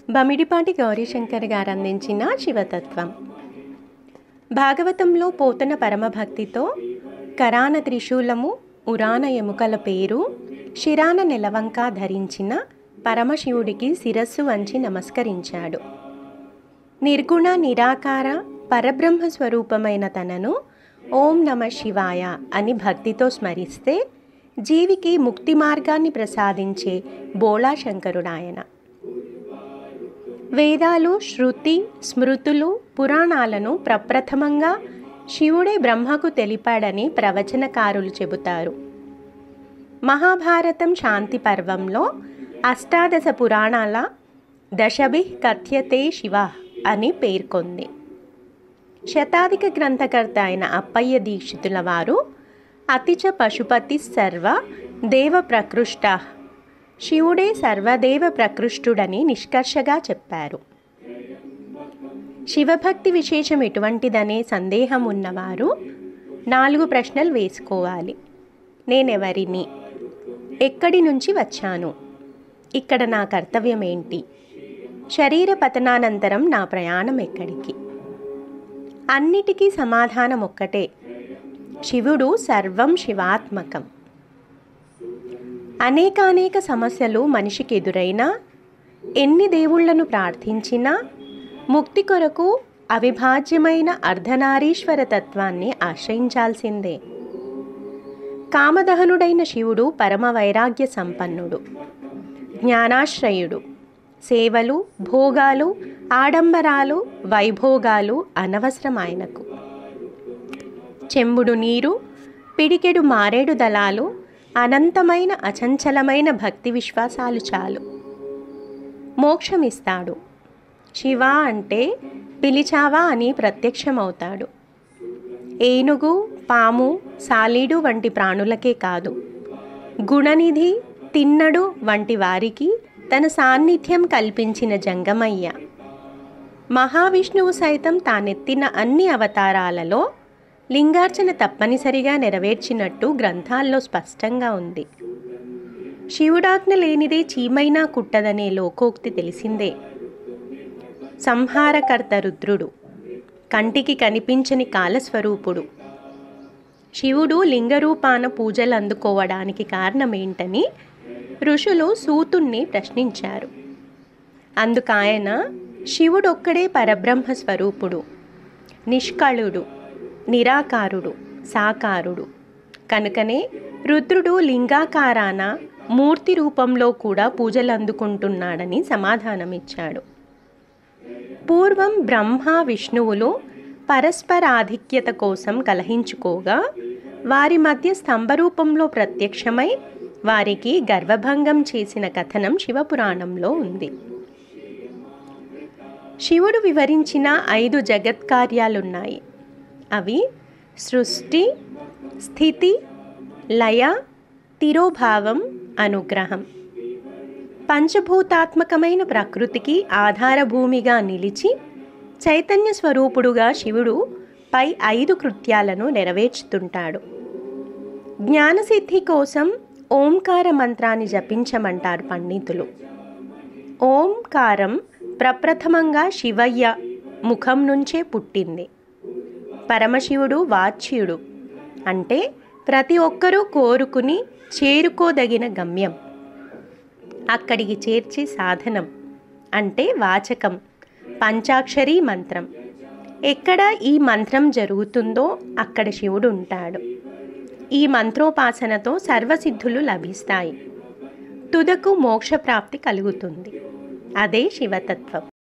బమిడిపాటి గౌరీశంకర్ గారు అందించిన శివతత్వం. భాగవతంలో పోతన పరమభక్తితో కరాన త్రిశూలము, ఉరాన ఎముకల పేరు, శిరాన నెలవంక ధరించిన పరమశివుడికి శిరస్సు వంచి నమస్కరించాడు. నిర్గుణ నిరాకార పరబ్రహ్మ స్వరూపమైన తనను ఓం నమ శివాయ అని భక్తితో స్మరిస్తే జీవికి ముక్తి మార్గాన్ని ప్రసాదించే బోళాశంకరుడాయన. వేదాలు, శృతి, స్మృతులు, పురాణాలను ప్రప్రథమంగా శివుడే బ్రహ్మకు తెలిపాడని ప్రవచనకారులు చెబుతారు. మహాభారతం శాంతి పర్వంలో అష్టాదశ పురాణాల దశభిః కథ్యతే శివ అని పేర్కొంది. శతాధిక గ్రంథకర్త అయిన అప్పయ్య దీక్షితుల వారు అతిచ పశుపతి సర్వ దేవ ప్రకృష్ట, శివుడే సర్వదేవ ప్రకృష్టుడని నిష్కర్షగా చెప్పారు. శివభక్తి విశేషం ఎటువంటిదనే సందేహం ఉన్నవారు 4 ప్రశ్నలు వేసుకోవాలి. నేనెవరిని? ఎక్కడి నుంచి వచ్చాను? ఇక్కడ నా కర్తవ్యం ఏంటి? శరీర పతనానంతరం నా ప్రయాణం ఎక్కడికి? అన్నిటికీ సమాధానం ఒక్కటే, శివుడు సర్వం శివాత్మకం. అనేకానేక సమస్యలు మనిషికి ఎదురైనా, ఎన్ని దేవుళ్లను ప్రార్థించినా ముక్తి కొరకు అవిభాజ్యమైన అర్ధనారీశ్వర తత్వాన్ని ఆశ్రయించాల్సిందే. కామదహనుడైన శివుడు పరమ వైరాగ్య సంపన్నుడు, జ్ఞానాశ్రయుడు. సేవలు, భోగాలు, ఆడంబరాలు, వైభోగాలు అనవసరం ఆయనకు. చెంబుడు నీరు, పిడికెడు మారేడు దళాలు, అనంతమైన అచంచలమైన భక్తి విశ్వాసాలు చాలు. మోక్షమిస్తాడు. శివ అంటే పిలిచావా అని ప్రత్యక్షమవుతాడు. ఏనుగు, పాము, సాలీడు వంటి ప్రాణులకే కాదు, గుణనిధి, తిన్నడు వంటి వారికి తన సాన్నిధ్యం కల్పించిన జంగమయ్య. మహావిష్ణువు సైతం తానెత్తిన అన్ని అవతారాలలో లింగార్చన తప్పనిసరిగా నెరవేర్చినట్టు గ్రంథాల్లో స్పష్టంగా ఉంది. శివుడాజ్ఞ లేనిదే చీమైనా కుట్టదనే లోకోక్తి తెలిసిందే. సంహారకర్త రుద్రుడు, కంటికి కనిపించని కాలస్వరూపుడు. శివుడు లింగరూపాన పూజలు అందుకోవడానికి కారణమేంటని ఋషులు సూతుణ్ణి ప్రశ్నించారు. అందుకాయన శివుడొక్కడే పరబ్రహ్మ స్వరూపుడు, నిష్కళుడు, నిరాకారుడు, సాకారుడు. కనుకనే రుద్రుడు లింగాకారాన మూర్తి రూపంలో కూడా పూజలు అందుకుంటున్నాడని సమాధానమిచ్చాడు. పూర్వం బ్రహ్మ, విష్ణువులు పరస్పరాధిక్యత కోసం కలహించుకోగా వారి మధ్య స్తంభరూపంలో ప్రత్యక్షమై వారికి గర్వభంగం చేసిన కథనం శివపురాణంలో ఉంది. శివుడు వివరించిన 5 జగత్కార్యాలున్నాయి. అవి సృష్టి, స్థితి, లయ, తిరోభావం, అనుగ్రహం. పంచభూతాత్మకమైన ప్రకృతికి ఆధారభూమిగా నిలిచి చైతన్య స్వరూపుడుగా శివుడు పై 5 కృత్యాలను నెరవేర్చుతుంటాడు. జ్ఞానసిద్ధి కోసం ఓంకార మంత్రాన్ని జపించమంటారు పండితులు. ఓంకారం ప్రప్రథమంగా శివయ్య ముఖం నుంచే పుట్టింది. పరమశివుడు వాచ్యుడు, అంటే ప్రతి ఒక్కరూ కోరుకుని చేరుకోదగిన గమ్యం. అక్కడికి చేర్చే సాధనం అంటే వాచకం, పంచాక్షరీ మంత్రం. ఎక్కడ ఈ మంత్రం జరుగుతుందో అక్కడ శివుడు ఉంటాడు. ఈ మంత్రోపాసనతో సర్వసిద్ధులు లభిస్తాయి. తుదకు మోక్షప్రాప్తి కలుగుతుంది. అదే శివతత్వం.